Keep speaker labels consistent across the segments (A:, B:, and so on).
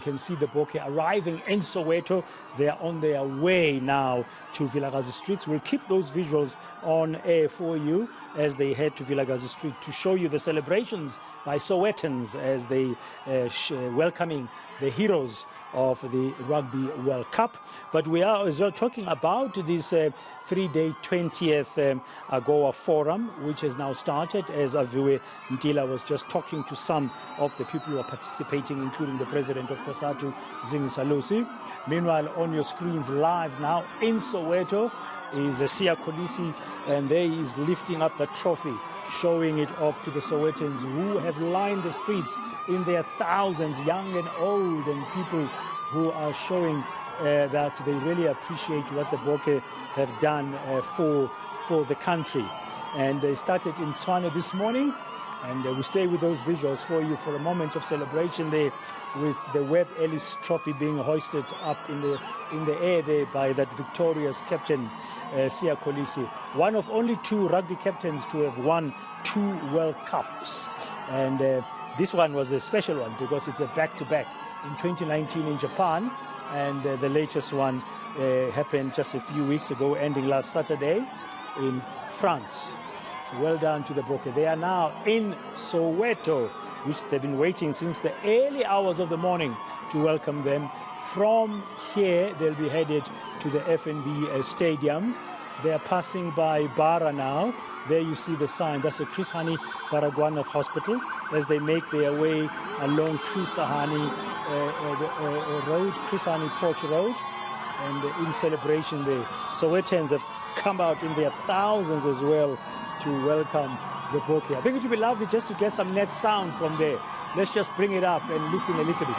A: You can see the Boks arriving in Soweto. They are on their way now to Vilakazi streets. We'll keep those visuals on air for you as they head to Vilakazi street to show you the celebrations by Sowetans as they welcoming the heroes of the Rugby World Cup. But we are as well talking about this three-day 20th AGOA Forum, which has now started, as Aviwe Mtila was just talking to some of the people who are participating, including the president of COSATU, Salusi. Meanwhile, on your screens live now in Soweto is Siya Kolisi, and there he is lifting up the trophy, showing it off to the Sowetans who have lined the streets in their thousands, young and old, and people who are showing that they really appreciate what the Boks have done for the country. And they started in Tshwane this morning, and we stay with those visuals for you for a moment of celebration there, with the Webb Ellis Trophy being hoisted up in the air there by that victorious captain, Siya Kolisi. One of only two rugby captains to have won 2 World Cups. And this one was a special one because it's a back-to-back in 2019 in Japan, and the latest one happened just a few weeks ago, ending last Saturday in France. So well done to the Boks. They are now in Soweto, which they've been waiting since the early hours of the morning to welcome them. From here, they'll be headed to the FNB Stadium. They are passing by Bara now. There you see the sign. That's the Chris Hani Baragwanath Hospital as they make their way along Chris Hani Road, Chris Hani Porch Road, and in celebration there. Sowetans have come out in their thousands as well to welcome the Boks. I think it would be lovely just to get some net sound from there. Let's just bring it up and listen a little bit.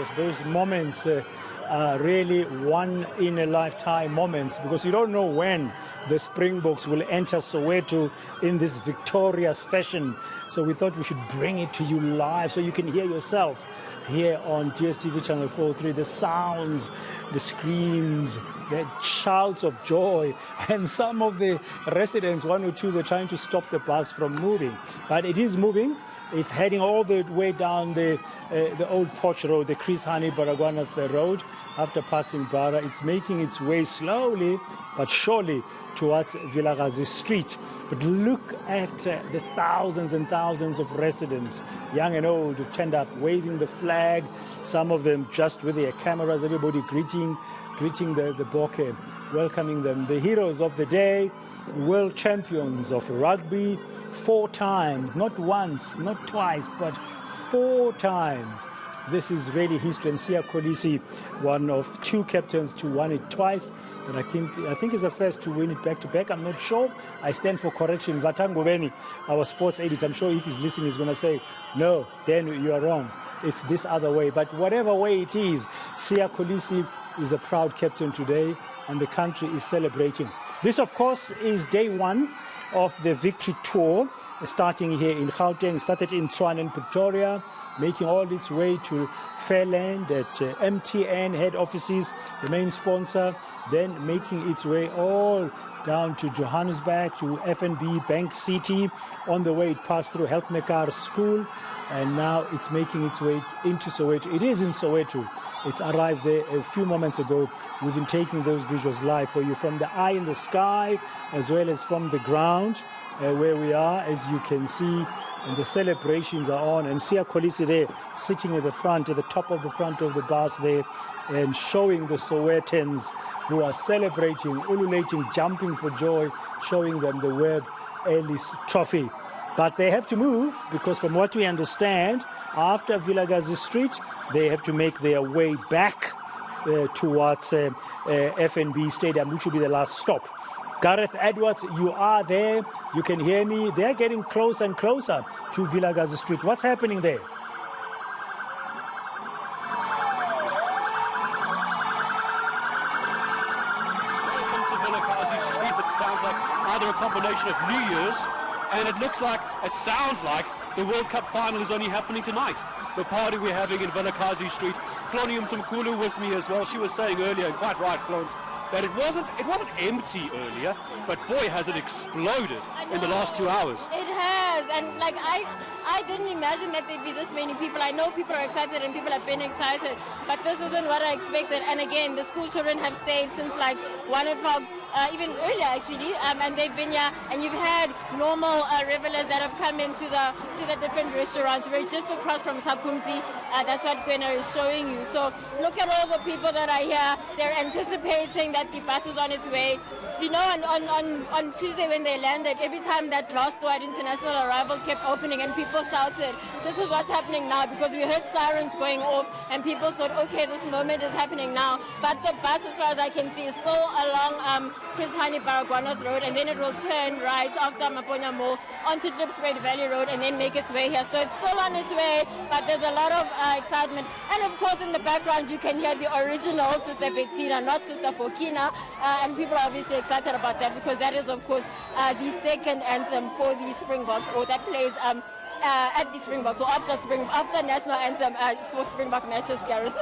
A: course, those moments are really one-in-a-lifetime moments, because you don't know when the Springboks will enter Soweto in this victorious fashion. So we thought we should bring it to you live so you can hear yourself here on DSTV Channel 43, the sounds, the screams, the shouts of joy, and some of the residents, one or two, they're trying to stop the bus from moving. But it is moving. It's heading all the way down the old Poch Road, the Chris Hani Baragwanath Road. After passing Bara, it's making its way slowly but surely towards Vilakazi Street. But look at the thousands and thousands of residents, young and old, who've turned up waving the flag, some of them just with their cameras, everybody greeting the Bokke, welcoming them. The heroes of the day, world champions of rugby, 4 times, not once, not twice, but 4 times. This is really history. And Sia Kolisi, one of 2 captains to win it twice, but I think he's the first to win it back-to-back. I'm not sure. I stand for correction. Vatangobeni, our sports editor, I'm sure if he's listening, he's going to say, no, Dan, you are wrong. It's this other way. But whatever way it is, Sia Kolisi is a proud captain today, and the country is celebrating. This, of course, is day 1 of the victory tour, starting here in Gauteng, started in Tshwane and Pretoria, making all its way to Fairland at MTN head offices, the main sponsor, then making its way all down to Johannesburg, to FNB Bank City. On the way, it passed through Helpmekar School, and now it's making its way into Soweto. It is in Soweto. It's arrived there a few moments ago. We've been taking those visuals live for you from the eye in the sky, as well as from the ground where we are, as you can see. And the celebrations are on. And Sia Kolisi there, sitting at the front, at the top of the front of the bus there, and showing the Sowetans who are celebrating, ululating, jumping for joy, showing them the Webb Ellis Trophy. But they have to move, because from what we understand, after Vilakazi Street, they have to make their way back towards FNB Stadium, which will be the last stop. Gareth Edwards, you are there. You can hear me. They're getting closer and closer to Vilakazi Street. What's happening there?
B: Welcome to Vilakazi Street. It sounds like either a combination of New Year's, and it sounds like the World Cup final is only happening tonight. The party we're having in Vilakazi Street. Flonium Tumkulu with me as well. She was saying earlier, and quite right, Florence, that it wasn't empty earlier, but boy, has it exploded in the last 2 hours.
C: It has, and like I didn't imagine that there'd be this many people. I know people are excited and people have been excited, but this isn't what I expected. And again, the school children have stayed since like 1 o'clock, even earlier actually, and they've been here. And you've had normal revelers that have come into the different restaurants. We're just across from Sakumzi. That's what Gwena is showing you. So look at all the people that are here. They're anticipating that the bus is on its way. You know, on Tuesday when they landed, every time that glass door at international arrivals kept opening and people shouted, this is what's happening now, because we heard sirens going off and people thought, okay, this moment is happening now. But the bus, as far as I can see, is still along Chris Hani Baragwanath Road, and then it will turn right after Maponya Mall onto Klipspruit Valley Road and then make its way here. So it's still on its way, but there's a lot of excitement. And of course, in the background, you can hear the original Sister Bettina, not Sister Fokina, and people are obviously excited about that, because that is, of course, the second anthem for the Springboks, or that plays at the Springboks. So after national anthem, it's for Springbok matches, Gareth.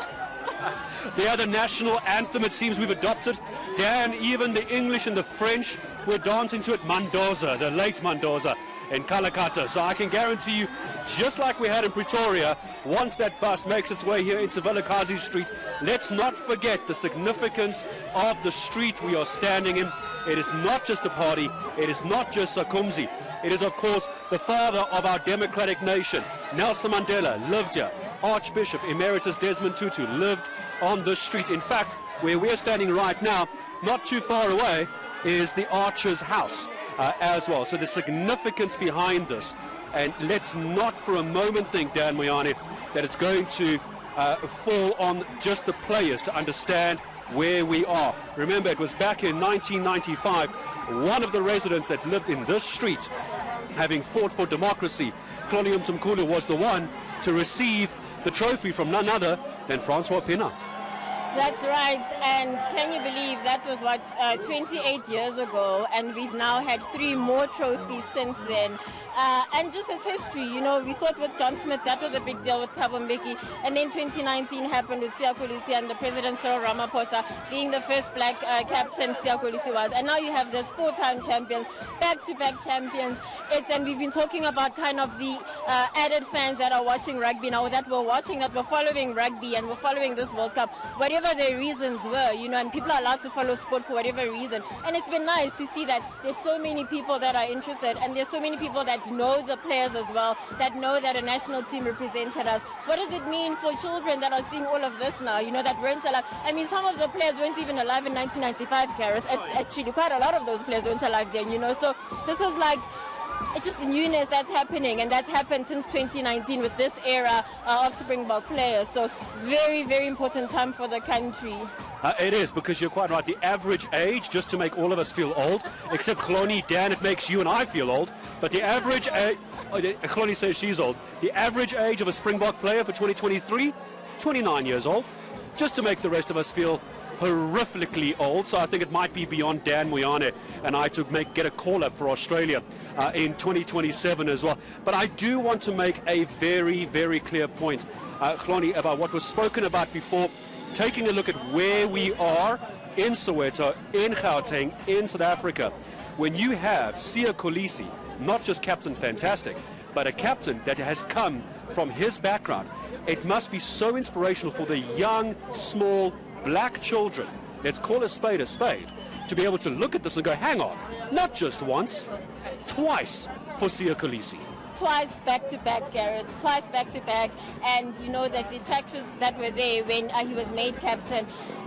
B: The other national anthem, it seems we've adopted. Dan, even the English and the French were dancing to it. Mendoza, the late Mendoza in Kalakata. So I can guarantee you, just like we had in Pretoria, once that bus makes its way here into Vilakazi Street, let's not forget the significance of the street we are standing in. It is not just a party, it is not just Sakumzi. It is, of course, the father of our democratic nation. Nelson Mandela lived here. Archbishop Emeritus Desmond Tutu lived on this street. In fact, where we're standing right now, not too far away, is the Archer's house as well. So the significance behind this. And let's not for a moment think, Dan Moyane, that it's going to fall on just the players to understand where we are. Remember, it was back in 1995, one of the residents that lived in this street, having fought for democracy, Klonium Tumkulu, was the one to receive the trophy from none other than Francois Pienaar.
C: That's right, and can you believe that was 28 years ago, and we've now had 3 more trophies since then. And just as history, we thought with John Smith that was a big deal with Thabo Mbeki, and then 2019 happened with Siya Kolisi and the President Cyril Ramaphosa being the first black captain Siya Kolisi was, and now you have this 4-time champions, back-to-back champions. And we've been talking about kind of the added fans that are watching rugby now, that were following rugby and were following this World Cup, whatever their reasons were, and people are allowed to follow sport for whatever reason. And it's been nice to see that there's so many people that are interested, and there's so many people that know the players as well, that know that a national team represented us. What does it mean for children that are seeing all of this now, that weren't alive? I mean, some of the players weren't even alive in 1995, Gareth. It's actually quite a lot of those players weren't alive then, so this is like, it's just the newness that's happening, and that's happened since 2019 with this era of Springbok players. So very, very important time for the country.
B: It is, because you're quite right. The average age, just to make all of us feel old, except Chloni, Dan, it makes you and I feel old, but the average age, Chloni says she's old, the average age of a Springbok player for 2023, 29 years old, just to make the rest of us feel horrifically old. So I think it might be beyond Dan Moyane and I to get a call up for Australia in 2027 as well. But I do want to make a very, very clear point, Chloni, about what was spoken about before, taking a look at where we are in Soweto, in Gauteng, in South Africa. When you have Siya Kolisi, not just Captain Fantastic, but a captain that has come from his background, it must be so inspirational for the young, small, black children, let's call a spade, to be able to look at this and go, hang on, not just once, twice for Siya Kolisi.
C: Twice back-to-back, Gareth, twice back-to-back, and that the detractors that were there when he was made captain,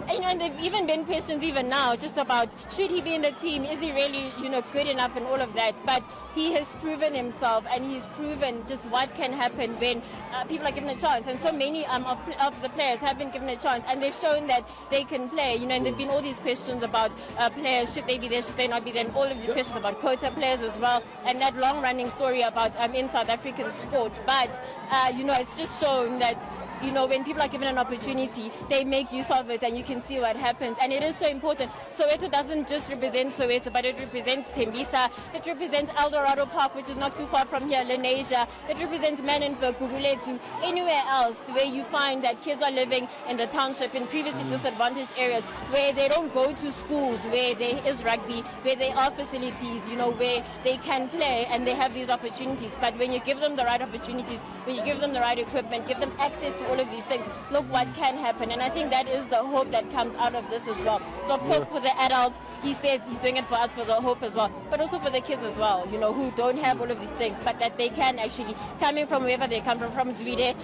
C: and there've even been questions even now just about should he be in the team, is he really good enough and all of that, but he has proven himself, and he's proven just what can happen when people are given a chance, and so many of the players have been given a chance, and they've shown that they can play, and there've been all these questions about players, should they be there, should they not be there, and all of these questions about quota players as well, and that long-running story about in South African sport, but it's just shown that when people are given an opportunity, they make use of it, and you can see what happens. And it is so important. Soweto doesn't just represent Soweto, but it represents Tembisa, it represents Eldorado Park, which is not too far from here, Lenasia, it represents Manenberg, Gugulethu, anywhere else where you find that kids are living in the township, in previously disadvantaged areas, where they don't go to schools, where there is rugby, where there are facilities, where they can play and they have these opportunities. But when you give them the right opportunities, when you give them the right equipment, give them access to all of these things, look what can happen. And I think that is the hope that comes out of this as well. So of course for the adults, he says he's doing it for us, for the hope as well, but also for the kids as well, who don't have all of these things, but that they can actually, coming from wherever they come from Zweden,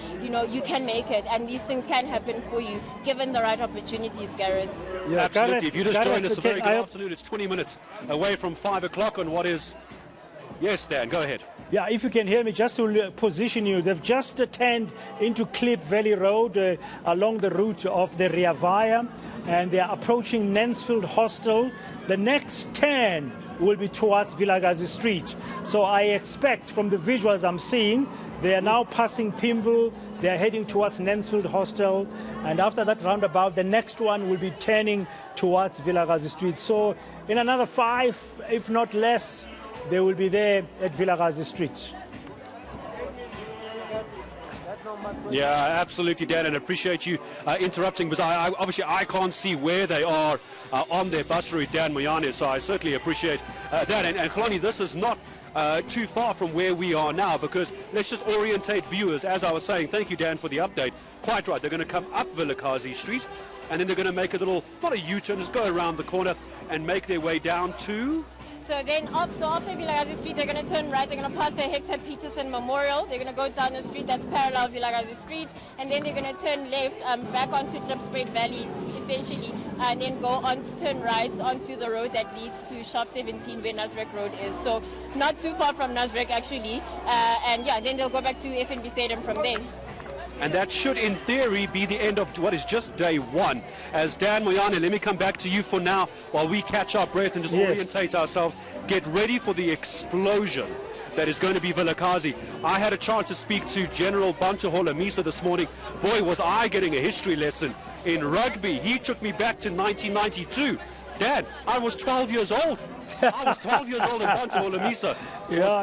C: you can make it, and these things can happen for you given the right opportunities, Gareth.
B: Yeah, absolutely. If you just joined us, a very good afternoon. It's 20 minutes away from 5 o'clock on what is... Yes, Dan, go ahead.
A: Yeah, if you can hear me, just to position you, they've just turned into Klip Valley Road along the route of the Rea Vaya, and they are approaching Mansfield Hostel. The next turn will be towards Vilakazi Street. So I expect from the visuals I'm seeing, they are now passing Pimville, they are heading towards Mansfield Hostel, and after that roundabout, the next one will be turning towards Vilakazi Street. So in another 5, if not less, they will be there at Vilakazi Street.
B: Yeah, absolutely, Dan, and I appreciate you interrupting, because obviously I can't see where they are on their bus route, Dan Moyane, so I certainly appreciate that. And Chloni, this is not too far from where we are now, because let's just orientate viewers. As I was saying, thank you, Dan, for the update. Quite right, they're going to come up Vilakazi Street, and then they're going to make a little, not a U-turn, just go around the corner and make their way down to...
C: So then after Vilakazi Street, they're going to turn right, they're going to pass the Hector Peterson Memorial, they're going to go down the street that's parallel Vilakazi Street, and then they're going to turn left back onto Klipspruit Valley, essentially, and then go on to turn right onto the road that leads to Shop 17, where Nasrec Road is. So not too far from Nasrec, actually, and yeah, then they'll go back to FNB Stadium from there.
B: And that should, in theory, be the end of what is just day one. As Dan Moyane, let me come back to you for now while we catch our breath and just orientate ourselves. Get ready for the explosion that is going to be Vilakazi. I had a chance to speak to General Bantu Holomisa this morning. Boy, was I getting a history lesson in rugby. He took me back to 1992. Dad, I was 12 years old. I was 12 years old, and Bantu Holomisa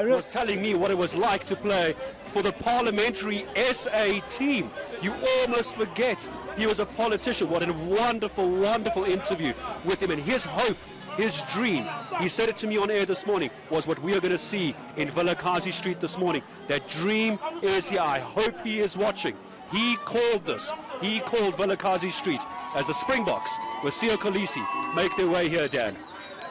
B: was telling me what it was like to play for the parliamentary SA team. You almost forget he was a politician. What a wonderful, wonderful interview with him. And his hope, his dream, he said it to me on air this morning, was what we are going to see in Vilakazi Street this morning. That dream is here. I hope he is watching. He called this. He called Vilakazi Street as the Springboks with Siya Kolisi make their way here, Dan.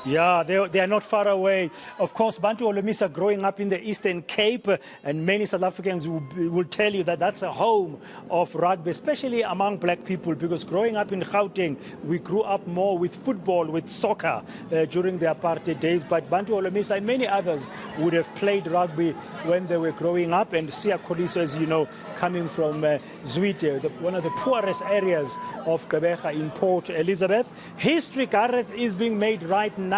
A: Yeah, they are not far away. Of course, Bantu Holomisa growing up in the Eastern Cape, and many South Africans will tell you that that's a home of rugby, especially among black people, because growing up in Gauteng, we grew up more with football, with soccer during the apartheid days. But Bantu Holomisa and many others would have played rugby when they were growing up. And Siya Kolisi, as you know, coming from Soweto, one of the poorest areas of Gqeberha in Port Elizabeth. History, Gareth, is being made right now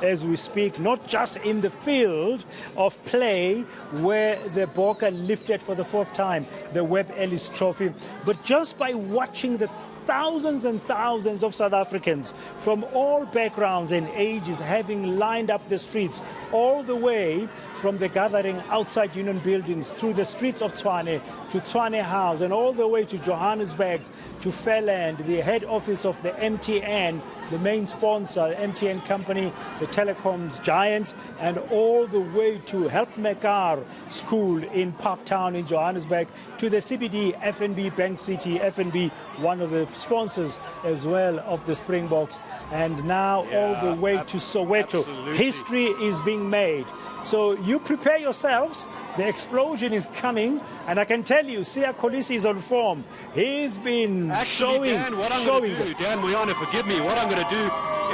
A: as we speak, not just in the field of play where the Bokke lifted for the fourth time the Webb Ellis Trophy, but just by watching the thousands and thousands of South Africans from all backgrounds and ages having lined up the streets, all the way from the gathering outside Union Buildings through the streets of Tshwane to Tshwane House and all the way to Johannesburg to Fairland, the head office of the MTN, the main sponsor, MTN company, the telecoms giant, and all the way to Help Mekar School in Parktown in Johannesburg, to the CBD, FNB Bank City, FNB, one of the sponsors as well of the Springboks, and now all the way to Soweto.
B: Absolutely.
A: History is being made. So you prepare yourselves. The explosion is coming, and I can tell you, Siya Kolisi is on form. He's been
B: Actually, Dan, what I'm going to do, Dan Moyane, forgive me, what I'm going to do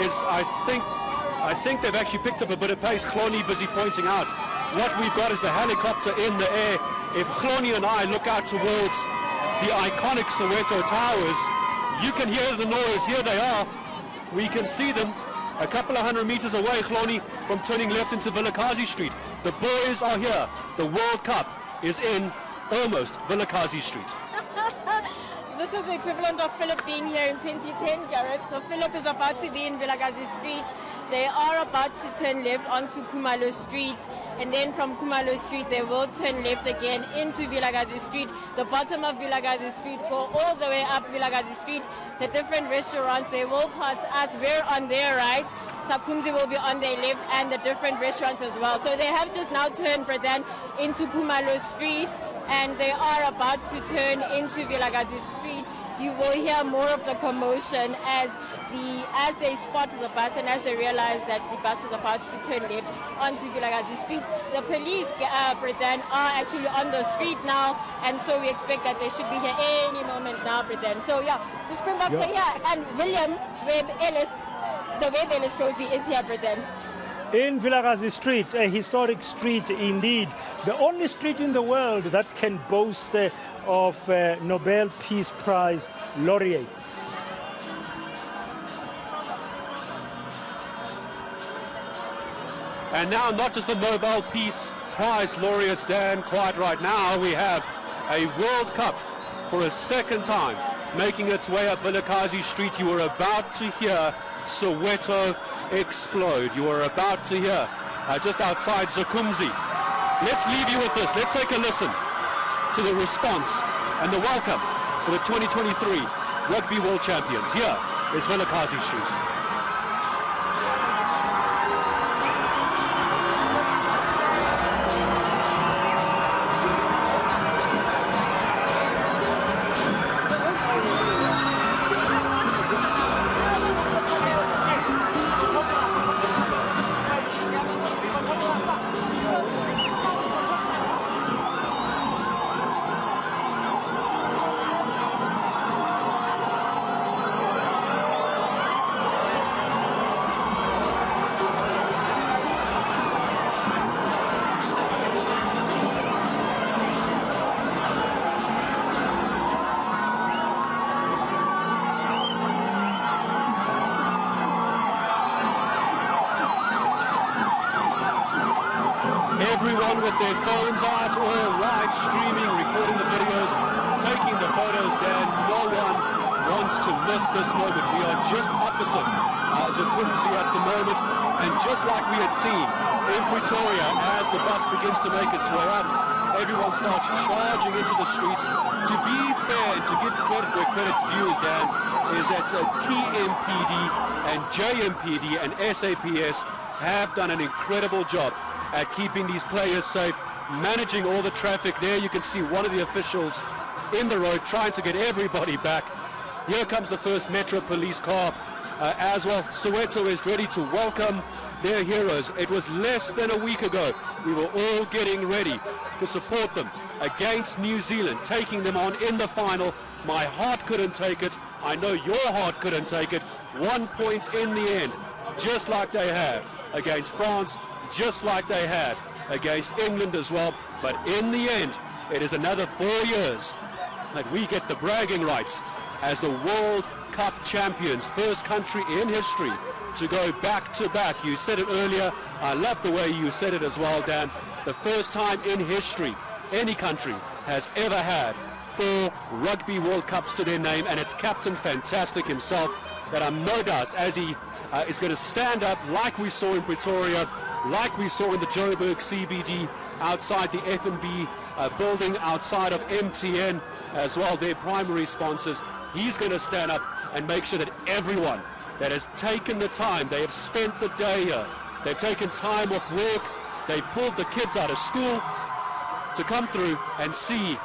B: is I think they've actually picked up a bit of pace. Cloney busy pointing out. What we've got is the helicopter in the air. If Cloney and I look out towards the iconic Soweto Towers, you can hear the noise. Here they are. We can see them a couple of 100 meters away, Cloney, from turning left into Vilakazi Street. The boys are here. The World Cup is in almost Vilakazi Street.
C: This is the equivalent of Philip being here in 2010, Gareth. So Philip is about to be in Vilakazi Street. They are about to turn left onto Khumalo Street, and then from Khumalo Street they will turn left again into Vilakazi Street. The bottom of Vilakazi Street go all the way up Vilakazi Street. The different restaurants, they will pass us. We're on their right. Sakumzi will be on their left, and the different restaurants as well. So they have just now turned Bradan into Khumalo Street, and they are about to turn into Vilakazi Street. You will hear more of the commotion as they spot the bus and as they realize that the bus is about to turn left onto Vilakazi Street. The police, Bradan, are actually on the street now, and so we expect that they should be here any moment now, Bradan. So yeah, the Springboks are here, and William Webb Ellis, the Webb Ellis Trophy is here, Bradan.
A: In Vilakazi Street, a historic street indeed. The only street in the world that can boast of Nobel Peace Prize laureates.
B: And now, not just the Nobel Peace Prize laureates, Dan, quite right now, we have a World Cup for a second time making its way up Vilakazi Street. You are about to hear Soweto explode. You are about to hear just outside Zakumzi. Let's leave you with this. Let's take a listen to the response and the welcome for the 2023 Rugby World Champions. Here is Vilakazi Street. Everyone with their phones out, all live streaming, recording the videos, taking the photos down. No one wants to miss this moment. We are just opposite Zakumzi at the moment, and just like we had seen in Pretoria, as the bus begins to make its way up, everyone starts charging into the streets. To be fair and to give credit where credit's due, Dan, is that TMPD and JMPD and SAPS have done an incredible job at keeping these players safe, managing all the traffic. There you can see one of the officials in the road trying to get everybody back. Here comes the first Metro Police car as well. Soweto is ready to welcome their heroes. It was less than a week ago. We were all getting ready to support them against New Zealand, taking them on in the final. My heart couldn't take it. I know your heart couldn't take it. 1 point in the end, just like they had against France, just like they had against England as well. But in the end, it is another 4 years that we get the bragging rights as the World Cup champions, first country in history to go back to back. You said it earlier. I love the way you said it as well, Dan. The first time in history any country has ever had 4 Rugby World Cups to their name, and it's Captain Fantastic himself that I'm no doubt as he is going to stand up like we saw in Pretoria, like we saw in the Joburg CBD, outside the FNB building, outside of MTN as well, their primary sponsors. He's going to stand up and make sure that everyone that has taken the time, they have spent the day here, they've taken time off work, they've pulled the kids out of school to come through and see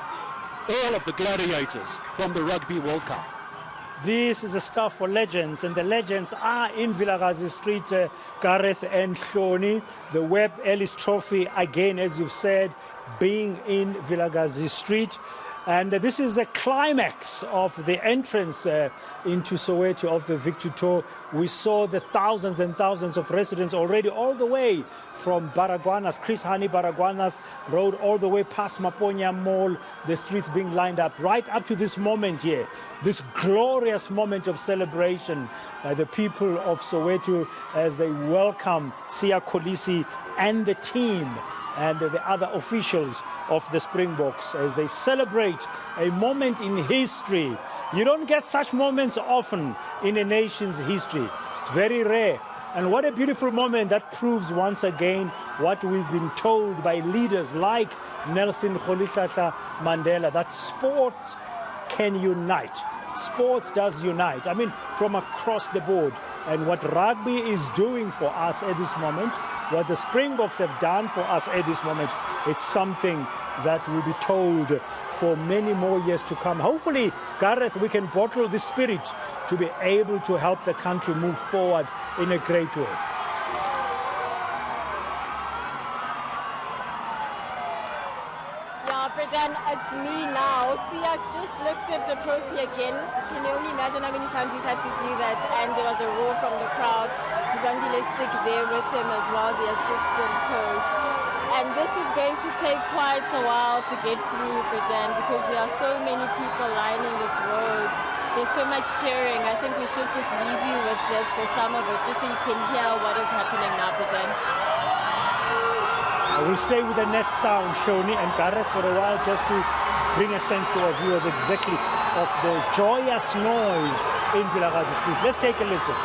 B: all of the gladiators from the Rugby World Cup.
A: This is a stuff for legends, and the legends are in Vilakazi Street, Gareth and Shoni. The Webb Ellis Trophy, again, as you've said, being in Vilakazi Street. And this is the climax of the entrance into Soweto of the Victory Tour. We saw the thousands and thousands of residents already all the way from Baragwanath, Chris Hani Baragwanath Road, all the way past Maponya Mall, the streets being lined up right up to this moment here, this glorious moment of celebration by the people of Soweto as they welcome Siya Kolisi and the team and the other officials of the Springboks as they celebrate a moment in history. You don't get such moments often in a nation's history. It's very rare. And what a beautiful moment that proves once again what we've been told by leaders like Nelson Rolihlahla Mandela, that sport can unite. Sports does unite. I mean, from across the board. And what rugby is doing for us at this moment, what the Springboks have done for us at this moment, it's something that will be told for many more years to come. Hopefully, Gareth, we can bottle this spirit to be able to help the country move forward in a great way.
C: Then it's me now. Siya's just lifted the trophy again. Can you only imagine how many times he's had to do that? And there was a roar from the crowd. Zondi Lestic there with him as well, the assistant coach. And this is going to take quite a while to get through, Britain, because there are so many people lining this road. There's so much cheering. I think we should just leave you with this for some of it, just so you can hear what is happening now, Britain.
A: I will stay with the net sound, Shoni and Gareth, for a while, just to bring a sense to our viewers exactly of the joyous noise in Vilakazi Street. Let's take a listen.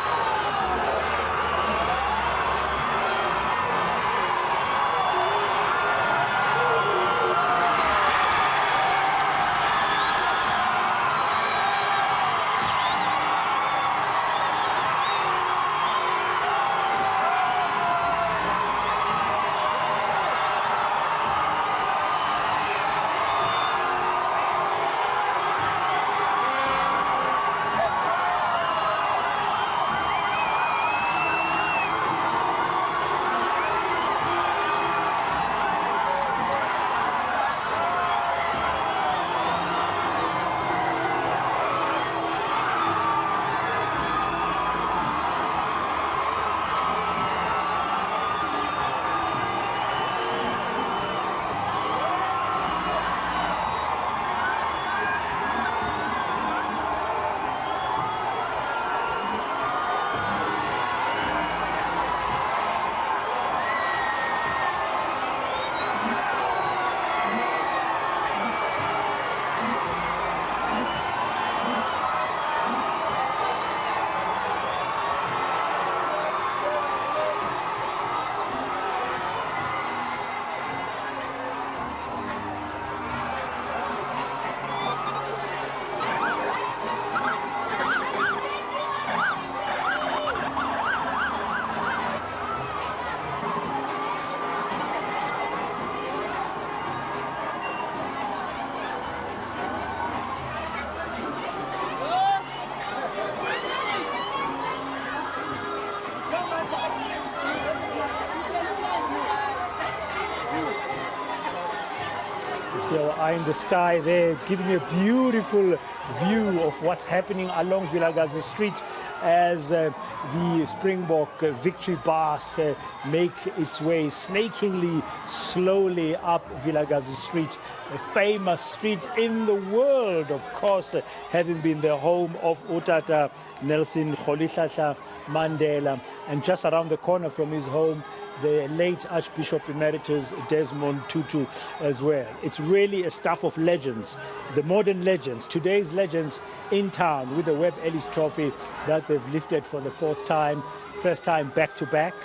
A: see our eye in the sky there, giving a beautiful view of what's happening along Vilakazi Street as the Springbok victory bus make its way snakingly slowly up Vilakazi Street, a famous street in the world, of course, having been the home of Utata Nelson Rolihlahla Mandela, and just around the corner from his home, the late Archbishop Emeritus Desmond Tutu as well. It's really a staff of legends, the modern legends, today's legends in town with the Webb Ellis Trophy that they've lifted for the fourth time, first time back-to-back,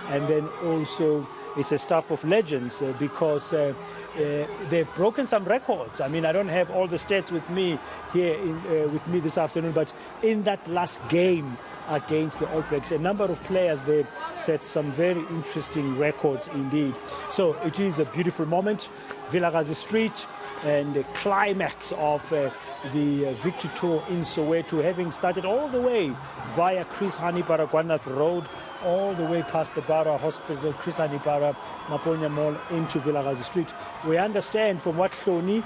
A: and then also it's a staff of legends because they've broken some records. I mean, I don't have all the stats with me here with me this afternoon, but in that last game against the All Blacks, a number of players they set some very interesting records indeed. So it is a beautiful moment, Vilakazi Street, and the climax of the victory tour in Soweto, having started all the way via Chris Hani Baragwanath Road, all the way past the Bara Hospital, Chris Hani Bara, Maponya Mall, into Vilakazi Street. We understand from what Shoni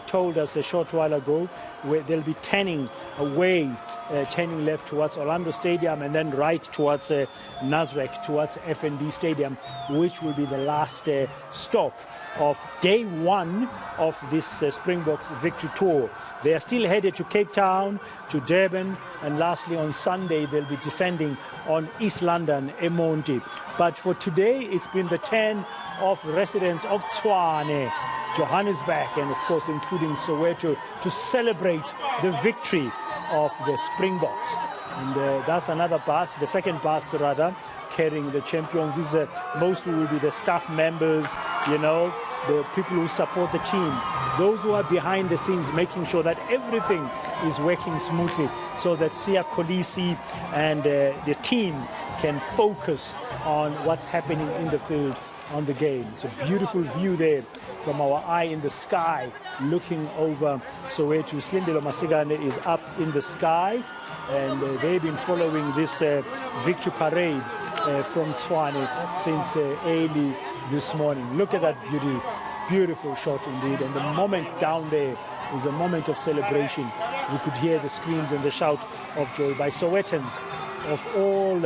A: told us a short while ago, where they'll be turning away, turning left towards Orlando Stadium and then right towards Nasrec, towards FNB Stadium, which will be the last stop of day one of this Springboks victory tour. They are still headed to Cape Town, to Durban, and lastly on Sunday they'll be descending on East London, eMonti. But for today, it's been the turn of residents of Tshwane, Johannesburg, and of course including Soweto, to celebrate the victory of the Springboks. And that's another bus, the second bus rather, carrying the champions. These mostly will be the staff members, you know, the people who support the team, those who are behind the scenes, making sure that everything is working smoothly so that Siya Kolisi and the team can focus on what's happening in the field on the game. It's a beautiful view there from our eye in the sky, looking over Soweto. Slindelo Masigane is up in the sky, and they've been following this victory parade from Tshwane since early this morning. Look at that beauty, beautiful shot indeed. And the moment down there is a moment of celebration. We could hear the screams and the shout of joy by Sowetans of all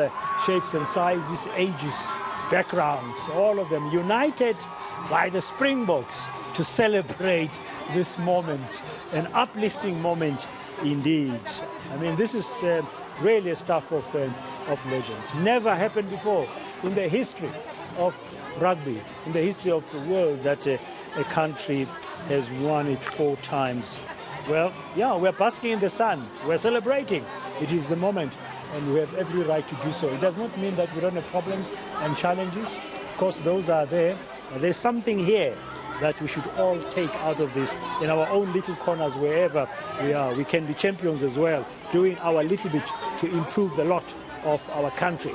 A: shapes and sizes, ages, backgrounds, all of them united by the Springboks to celebrate this moment, an uplifting moment indeed. I mean, this is really a stuff of legends. Never happened before in the history of rugby, in the history of the world, that a country has won it 4 times. Well, yeah, we're basking in the sun. We're celebrating. It is the moment, and we have every right to do so. It does not mean that we don't have problems and challenges. Of course, those are there. But there's something here that we should all take out of this in our own little corners, wherever we are. We can be champions as well, doing our little bit to improve the lot of our country.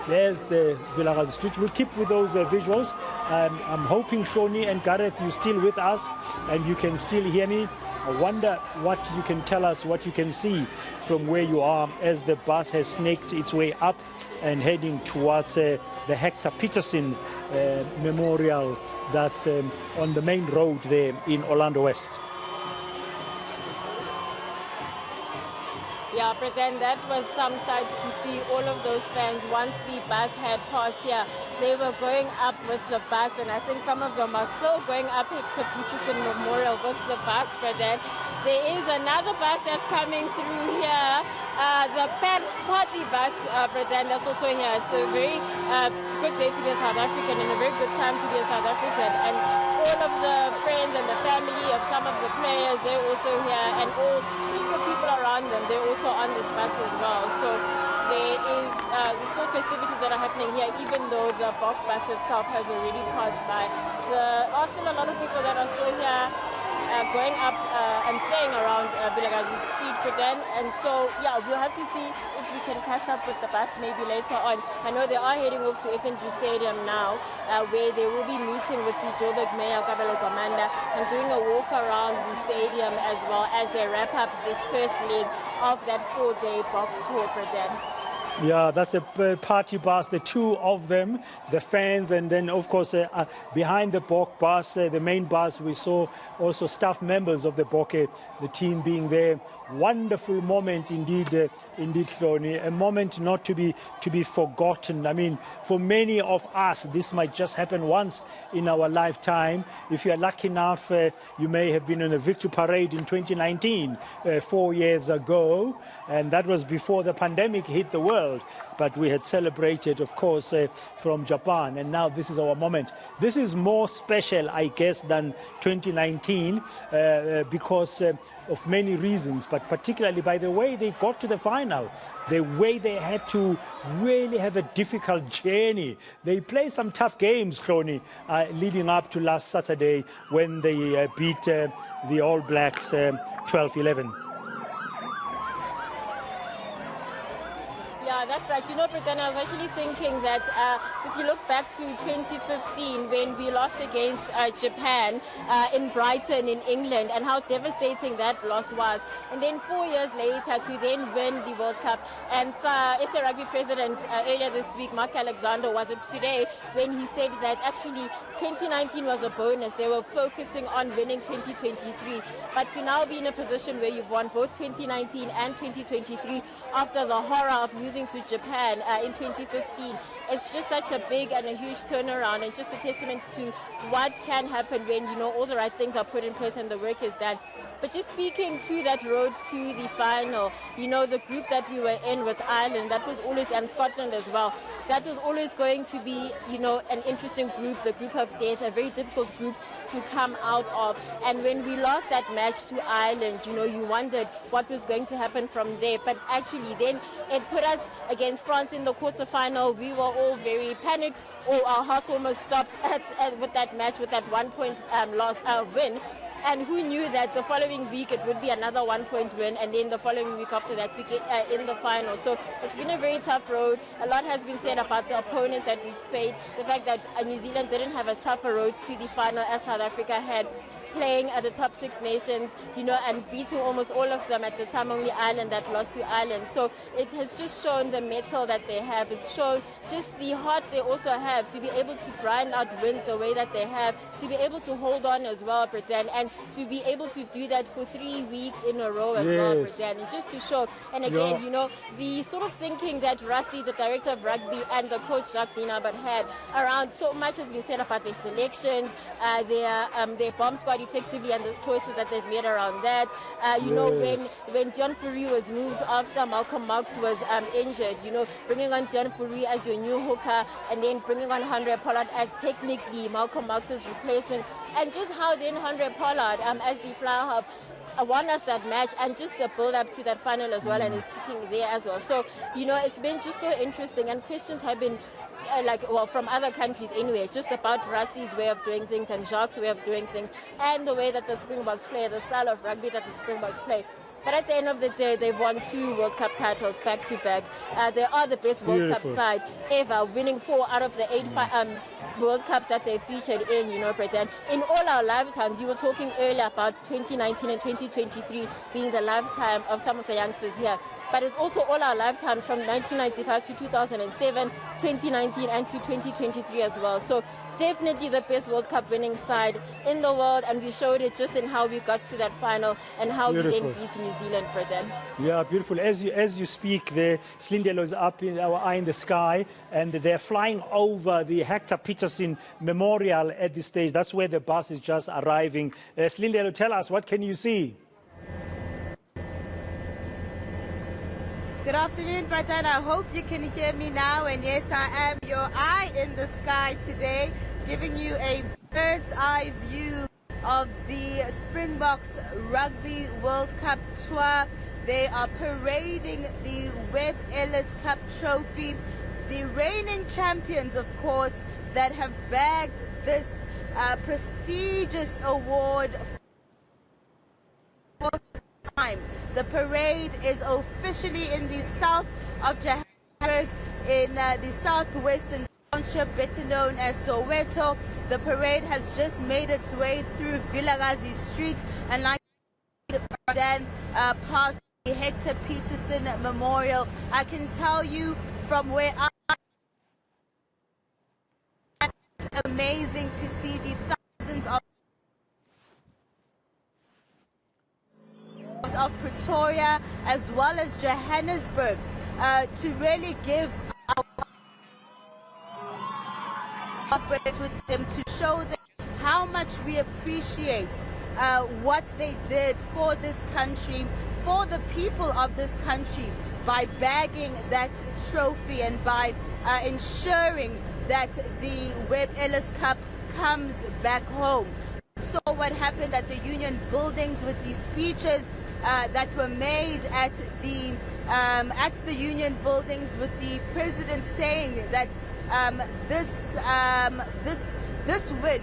A: There's the Vilakazi Street. We'll keep with those visuals. I'm hoping, Shoni and Gareth, you're still with us and you can still hear me. I wonder what you can tell us, what you can see from where you are as the bus has snaked its way up and heading towards the Hector Peterson Memorial that's on the main road there in Orlando West.
C: Yeah, pretend that was some sights to see. All of those fans, once the bus had passed here, they were going up with the bus, and I think some of them are still going up Hector Peterson Memorial with the bus. Pretend there is another bus that's coming through here, the Pets Party bus. Pretend that's also here. It's a very good day to be a South African and a very good time to be a South African. And all of the friends and the family of some of the players, they're also here, and all just the people around them, they're also on this bus as well. So there is there's still festivities that are happening here, even though the Boks bus itself has already passed by. There are still a lot of people that are still here going up and staying around Vilakazi Street, Pretend. And so, yeah, we'll have to see if we can catch up with the bus maybe later on. I know they are heading off to FNB Stadium now, where they will be meeting with the Joburg Mayor, Kabelo Gamanda, and doing a walk around the stadium as well as they wrap up this first leg of that 4-day Boks tour, Pretend.
A: Yeah, that's a party bus, the two of them, the fans, and then, of course, behind the Bok bus, the main bus, we saw also staff members of the Bok, the team being there. Wonderful moment indeed, indeed, Hloni. A moment not to be forgotten. I mean, for many of us, this might just happen once in our lifetime. If you are lucky enough, you may have been on a victory parade in 2019, 4 years ago, and that was before the pandemic hit the world. But we had celebrated, of course, from Japan, and now this is our moment. This is more special, I guess, than 2019 because of many reasons, but particularly by the way they got to the final, the way they had to really have a difficult journey. They played some tough games, Hloni, leading up to last Saturday when they beat the All Blacks 12-11.
C: Yeah, that's right. You know, Brittany, I was actually thinking that if you look back to 2015 when we lost against Japan in Brighton in England and how devastating that loss was. And then 4 years later to then win the World Cup. And SA Rugby President earlier this week, Mark Alexander, was it today, when he said that actually 2019 was a bonus. They were focusing on winning 2023. But to now be in a position where you've won both 2019 and 2023 after the horror of losing to Japan in 2015, it's just such a big and a huge turnaround, and just a testament to what can happen when, you know, all the right things are put in place and the work is done. But just speaking to that road to the final, you know, the group that we were in with Ireland, that was always, and Scotland as well, that was always going to be, you know, an interesting group, the group of death, a very difficult group to come out of. And when we lost that match to Ireland, you know, you wondered what was going to happen from there. But actually then it put us against France in the quarterfinal. We were all very panicked, or our hearts almost stopped with that match, with that 1 point win. And who knew that the following week it would be another 1 point win, and then the following week after that to get in the final. So it's been a very tough road. A lot has been said about the opponents that we've played. The fact that New Zealand didn't have as tough a road to the final as South Africa had, playing at the top 6 nations, you know, and beating almost all of them. At the time, only Ireland that lost to Ireland. So it has just shown the mettle that they have. It's shown just the heart they also have to be able to grind out wins the way that they have, to be able to hold on as well, Britain, and to be able to do that for 3 weeks in a row as well, Britain. And just to show, and again, you know, the sort of thinking that Rassie, the director of rugby, and the coach Jacques Dienaber had around, so much has been said about their selections, their bomb squad effectively, and the choices that they've made around that. You know, when John Fourie was moved after Malcolm Marx was injured, you know, bringing on John Fourie as your new hooker, and then bringing on Andre Pollard as technically Malcolm Marx's replacement, and just how then Andre Pollard as the fly half won us that match, and just the build up to that final as well, and is kicking there as well. So, you know, it's been just so interesting, and questions have been from other countries anyway, just about Rassie's way of doing things and Jacques' way of doing things, and the way that the Springboks play, the style of rugby that the Springboks play. But at the end of the day, they've won 2 World Cup titles back to back. They are the best World Cup side ever, winning 4 out of the 8 World Cups that they featured in, you know, Britain. In all our lifetimes, you were talking earlier about 2019 and 2023 being the lifetime of some of the youngsters here. But it's also all our lifetimes from 1995 to 2007, 2019 and to 2023 as well. So definitely the best World Cup winning side in the world, and we showed it just in how we got to that final and how we then beat New Zealand, Britain.
A: Yeah, beautiful. As you speak, the Slindelo is up in our eye in the sky, and they're flying over the Hector Peterson Memorial at this stage. That's where the bus is just arriving. Slindelo, tell us, what can you see?
D: Good afternoon, Brighton. I hope you can hear me now. And yes, I am your eye in the sky today, giving you a bird's eye view of the Springboks Rugby World Cup tour. They are parading the Webb Ellis Cup trophy. The reigning champions, of course, that have bagged this prestigious award for time. The parade is officially in the south of Johannesburg, in the southwestern township, better known as Soweto. The parade has just made its way through Vilakazi Street, and like then past the Hector Peterson Memorial. I can tell you from where it's amazing to see the thousands of Pretoria as well as Johannesburg to really give our operators with them, to show them how much we appreciate what they did for this country, for the people of this country, by bagging that trophy and by ensuring that the Webb Ellis Cup comes back home. So what happened at the Union buildings with these speeches that were made at the Union buildings, with the president saying that this win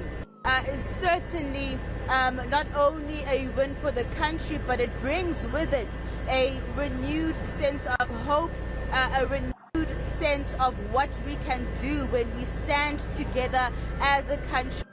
D: is certainly not only a win for the country, but it brings with it a renewed sense of hope, a renewed sense of what we can do when we stand together as a country.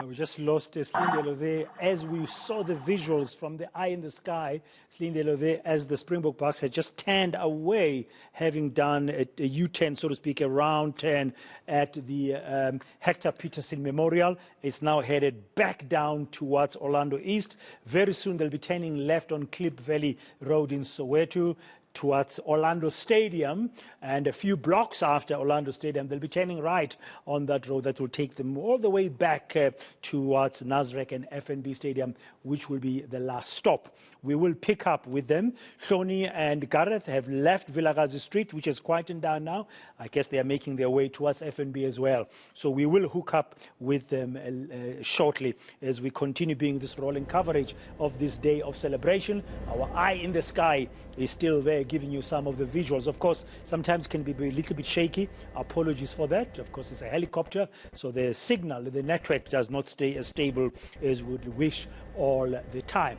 A: We just lost Slindelo there as we saw the visuals from the eye in the sky. Slindelo there as the Springboks had just turned away, having done a U-turn, so to speak, a round turn at the Hector Peterson Memorial. It's now headed back down towards Orlando East. Very soon they'll be turning left on Klip Valley Road in Soweto towards Orlando Stadium, and a few blocks after Orlando Stadium they'll be turning right on that road that will take them all the way back towards Nasrec and FNB Stadium, which will be the last stop. We will pick up with them. Shoni and Gareth have left Vilakazi Street, which is quietened down now. I guess they are making their way towards FNB as well. So we will hook up with them shortly as we continue being this rolling coverage of this day of celebration. Our eye in the sky is still there, giving you some of the visuals. Of course, sometimes can be a little bit shaky. Apologies for that. Of course, it's a helicopter, so the signal, the network does not stay as stable as we would wish all the time.